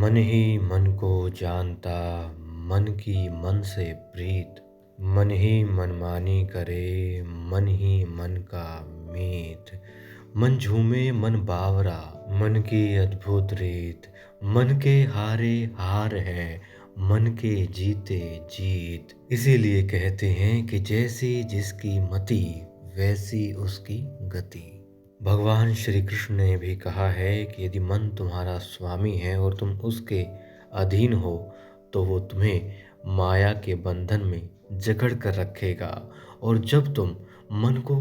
मन ही मन को जानता, मन की मन से प्रीत, मन ही मनमानी करे, मन ही मन का मीत। मन झूमे मन बावरा, मन की अद्भुत रीत, मन के हारे हार है, मन के जीते जीत। इसीलिए कहते हैं कि जैसी जिसकी मति, वैसी उसकी गति। भगवान श्री कृष्ण ने भी कहा है कि यदि मन तुम्हारा स्वामी है और तुम उसके अधीन हो तो वो तुम्हें माया के बंधन में जकड़ कर रखेगा। और जब तुम मन को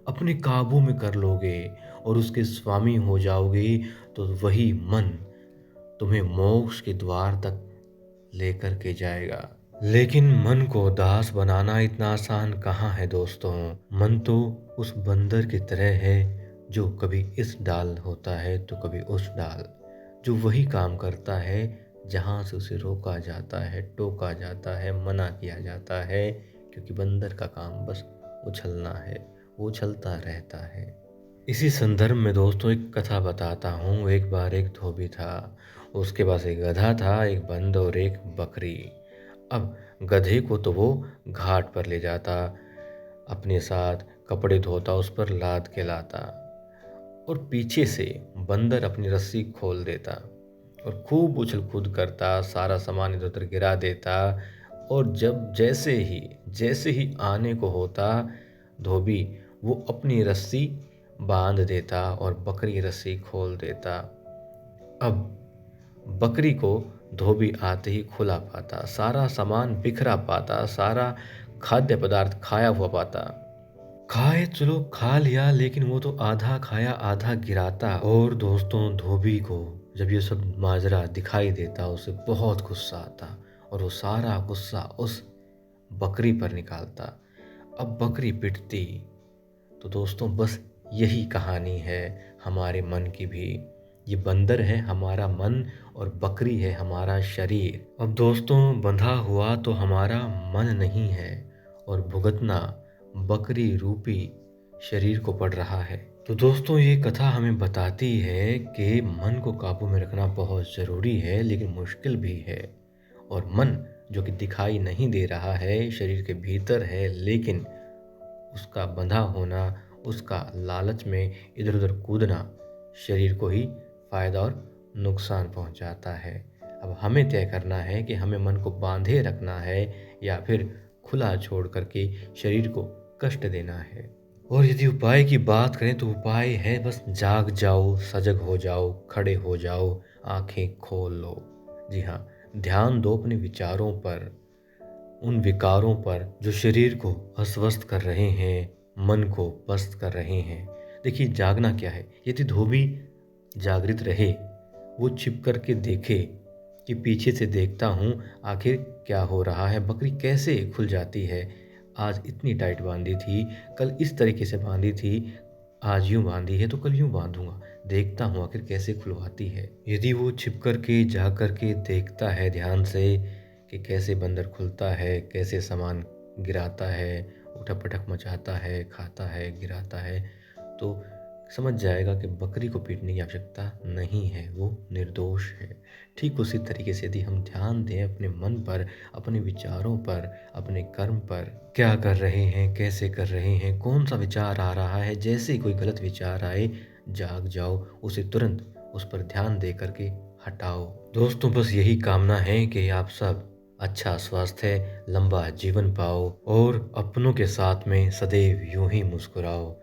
अपने काबू में कर लोगे और उसके स्वामी हो जाओगे तो वही मन तुम्हें मोक्ष के द्वार तक लेकर के जाएगा। लेकिन मन को दास बनाना इतना आसान कहाँ है दोस्तों। मन तो उस बंदर की तरह है जो कभी इस डाल होता है तो कभी उस डाल, जो वही काम करता है जहाँ से उसे रोका जाता है, टोका जाता है, मना किया जाता है। क्योंकि बंदर का काम बस उछलना है, वो उछलता रहता है। इसी संदर्भ में दोस्तों एक कथा बताता हूँ। एक बार एक धोबी था, उसके पास एक गधा था, एक बंद और एक बकरी। अब गधे को तो वो घाट पर ले जाता, अपने साथ कपड़े धोता, उस पर लाद के लाता और पीछे से बंदर अपनी रस्सी खोल देता और खूब उछल कूद करता, सारा सामान इधर उधर गिरा देता। और जब जैसे ही आने को होता, धोबी वो अपनी रस्सी बांध देता और बकरी रस्सी खोल देता। अब बकरी को धोबी आते ही खुला पाता, सारा सामान बिखरा पाता, सारा खाद्य पदार्थ खाया हुआ पाता। खाए चलो खा लिया, लेकिन वो तो आधा खाया आधा गिराता। और दोस्तों धोबी को जब ये सब माजरा दिखाई देता उसे बहुत गुस्सा आता और वो सारा गुस्सा उस बकरी पर निकालता। अब बकरी पिटती। तो दोस्तों बस यही कहानी है हमारे मन की भी। ये बंदर है हमारा मन और बकरी है हमारा शरीर। अब दोस्तों बंधा हुआ तो हमारा मन नहीं है और भुगतना बकरी रूपी शरीर को पड़ रहा है। तो दोस्तों ये कथा हमें बताती है कि मन को काबू में रखना बहुत ज़रूरी है, लेकिन मुश्किल भी है। और मन जो कि दिखाई नहीं दे रहा है, शरीर के भीतर है, लेकिन उसका बंधा होना, उसका लालच में इधर उधर कूदना शरीर को ही फ़ायदा और नुकसान पहुंचाता है। अब हमें तय करना है कि हमें मन को बांधे रखना है या फिर खुला छोड़ करके शरीर को कष्ट देना है। और यदि उपाय की बात करें तो उपाय है बस जाग जाओ, सजग हो जाओ, खड़े हो जाओ, आंखें खोल लो। जी हाँ, ध्यान दो अपने विचारों पर, उन विकारों पर जो शरीर को अस्वस्थ कर रहे हैं, मन को पस्त कर रहे हैं। देखिए जागना क्या है। यदि धोबी जागृत रहे, वो छिप कर के देखे कि पीछे से देखता हूँ आखिर क्या हो रहा है, बकरी कैसे खुल जाती है, आज इतनी टाइट बांधी थी, कल इस तरीके से बांधी थी, आज यूं बांधी है तो कल यूं बांधूंगा, देखता हूँ आखिर कैसे खुलवाती है। यदि वो छिप कर के जा कर के देखता है ध्यान से कि कैसे बंदर खुलता है, कैसे सामान गिराता है, उठक पटक मचाता है, खाता है, गिराता है, तो समझ जाएगा कि बकरी को पीटने की आवश्यकता नहीं है, वो निर्दोष है। ठीक उसी तरीके से यदि हम ध्यान दें अपने मन पर, अपने विचारों पर, अपने कर्म पर, क्या कर रहे हैं, कैसे कर रहे हैं, कौन सा विचार आ रहा है, जैसे ही कोई गलत विचार आए जाग जाओ, उसे तुरंत उस पर ध्यान दे करके हटाओ। दोस्तों बस यही कामना है कि आप सब अच्छा स्वास्थ्य, लंबा जीवन पाओ और अपनों के साथ में सदैव यूं ही मुस्कुराओ।